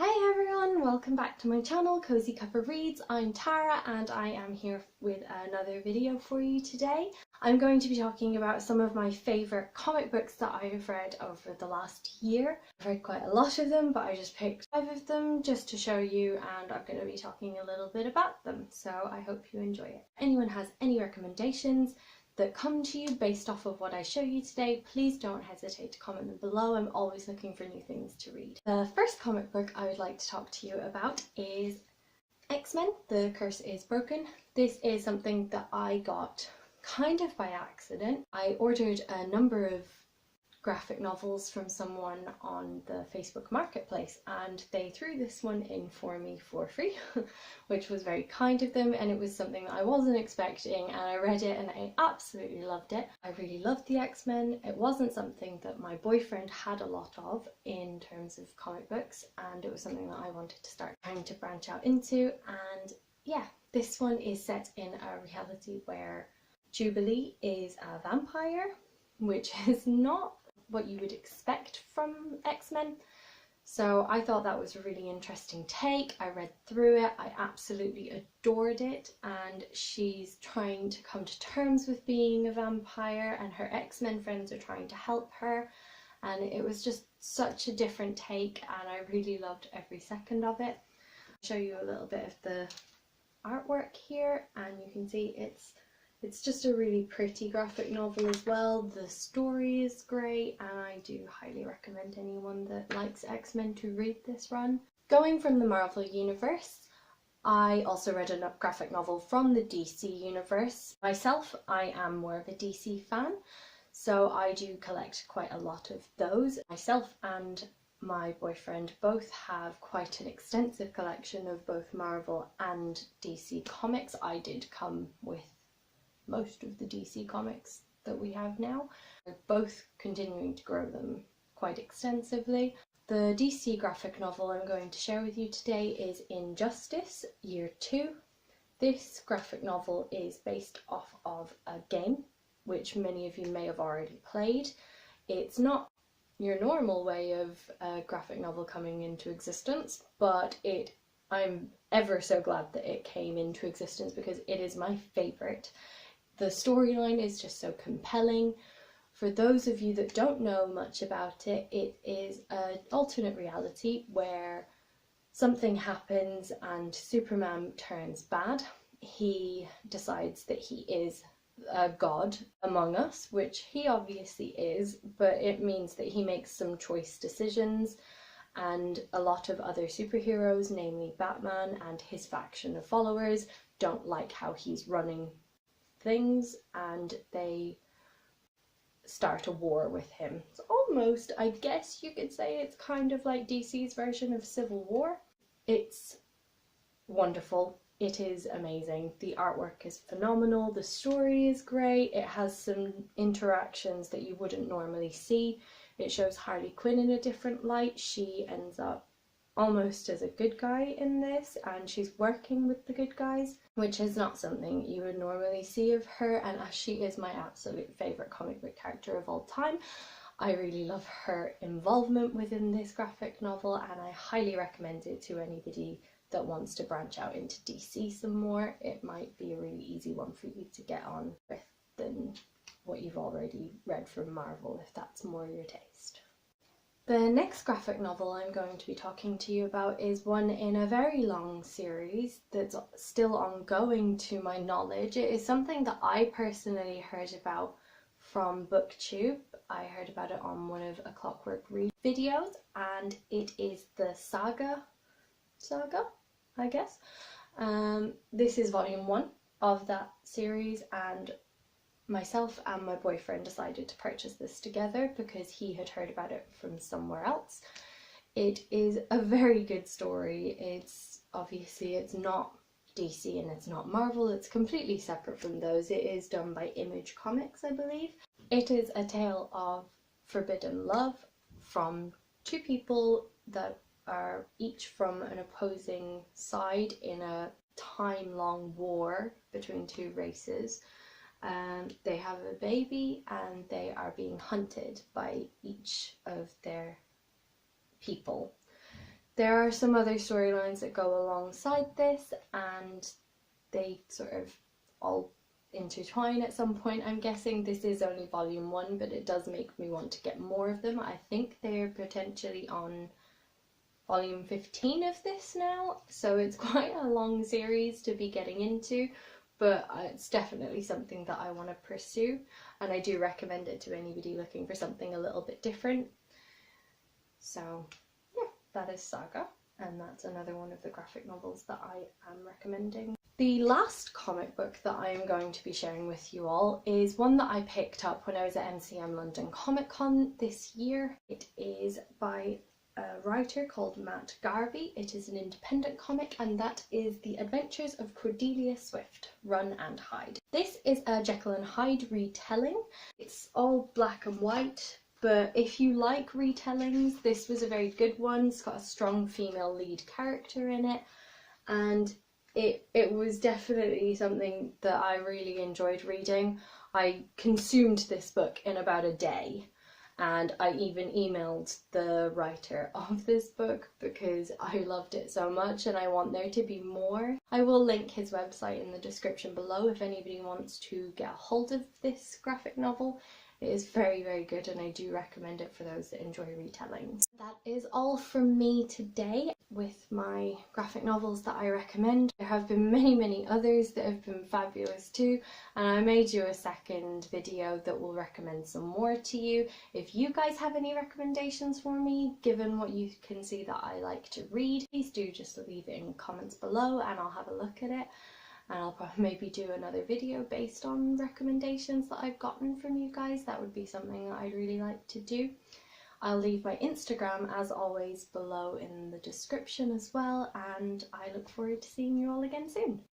Hi everyone, welcome back to my channel, Cozy Cuppa Reads. I'm Tara and I am here with another video for you today. I'm going to be talking about some of my favourite comic books that I have read over the last year. I've read quite a lot of them, but I just picked 5 of them just to show you, and I'm going to be talking a little bit about them, so I hope you enjoy it. If anyone has any recommendations that come to you based off of what I show you today, please don't hesitate to comment them below. I'm always looking for new things to read. The first comic book I would like to talk to you about is X-Men: The Curse is Broken. This is something that I got kind of by accident. I ordered a number of graphic novels from someone on the Facebook Marketplace and they threw this one in for me for free, which was very kind of them, and it was something that I wasn't expecting, and I read it and I absolutely loved it. I really loved the X-Men. It wasn't something that my boyfriend had a lot of in terms of comic books, and it was something that I wanted to start trying to branch out into. And yeah, this one is set in a reality where Jubilee is a vampire, which is not what you would expect from X-Men. So I thought that was a really interesting take. I read through it, I absolutely adored it, and she's trying to come to terms with being a vampire and her X-Men friends are trying to help her, and it was just such a different take and I really loved every second of it. I'll show you a little bit of the artwork here, and you can see it's just a really pretty graphic novel as well. The story is great and I do highly recommend anyone that likes X-Men to read this run. Going from the Marvel universe, I also read a graphic novel from the DC universe. Myself, I am more of a DC fan, so I do collect quite a lot of those. Myself and my boyfriend both have quite an extensive collection of both Marvel and DC comics. I did come with most of the DC comics that we have now. We're both continuing to grow them quite extensively. The DC graphic novel I'm going to share with you today is Injustice Year 2. This graphic novel is based off of a game which many of you may have already played. It's not your normal way of a graphic novel coming into existence, but I'm ever so glad that it came into existence because it is my favourite. The storyline is just so compelling. For those of you that don't know much about it, it is an alternate reality where something happens and Superman turns bad. He decides that he is a god among us, which he obviously is, but it means that he makes some choice decisions, and a lot of other superheroes, namely Batman and his faction of followers, don't like how he's running things and they start a war with him. It's almost, I guess you could say, it's kind of like DC's version of Civil War. It's wonderful. It is amazing. The artwork is phenomenal. The story is great. It has some interactions that you wouldn't normally see. It shows Harley Quinn in a different light. She ends up almost as a good guy in this, and she's working with the good guys, which is not something you would normally see of her, and as she is my absolute favourite comic book character of all time, I really love her involvement within this graphic novel, and I highly recommend it to anybody that wants to branch out into DC some more. It might be a really easy one for you to get on with than what you've already read from Marvel, if that's more your taste. The next graphic novel I'm going to be talking to you about is one in a very long series that's still ongoing to my knowledge. It is something that I personally heard about from BookTube. I heard about it on one of A Clockwork Read videos, and it is the Saga, I guess. This is volume 1 of that series, and myself and my boyfriend decided to purchase this together because he had heard about it from somewhere else. It is a very good story. It's not DC and it's not Marvel, it's completely separate from those. It is done by Image Comics, I believe. It is a tale of forbidden love from two people that are each from an opposing side in a time-long war between two races. They have a baby and they are being hunted by each of their people. There are some other storylines that go alongside this, and they sort of all intertwine at some point. I'm guessing this is only volume 1, but it does make me want to get more of them. I think they're potentially on volume 15 of this now, so it's quite a long series to be getting into, but it's definitely something that I want to pursue, and I do recommend it to anybody looking for something a little bit different. So yeah, that is Saga, and that's another one of the graphic novels that I am recommending. The last comic book that I am going to be sharing with you all is one that I picked up when I was at MCM London Comic Con this year. It is by a writer called Matt Garvey. It is an independent comic, and that is The Adventures of Cordelia Swift, Run and Hide. This is a Jekyll and Hyde retelling. It's all black and white, but if you like retellings, this was a very good one. It's got a strong female lead character in it, and it was definitely something that I really enjoyed reading. I consumed this book in about a day, and I even emailed the writer of this book because I loved it so much and I want there to be more. I will link his website in the description below if anybody wants to get a hold of this graphic novel. It is very, very good, and I do recommend it for those that enjoy retellings. That is all from me today with my graphic novels that I recommend. There have been many, many others that have been fabulous too, and I may do a second video that will recommend some more to you. If you guys have any recommendations for me, given what you can see that I like to read, please do just leave it in comments below and I'll have a look at it. And I'll probably maybe do another video based on recommendations that I've gotten from you guys. That would be something that I'd really like to do. I'll leave my Instagram as always below in the description as well, and I look forward to seeing you all again soon.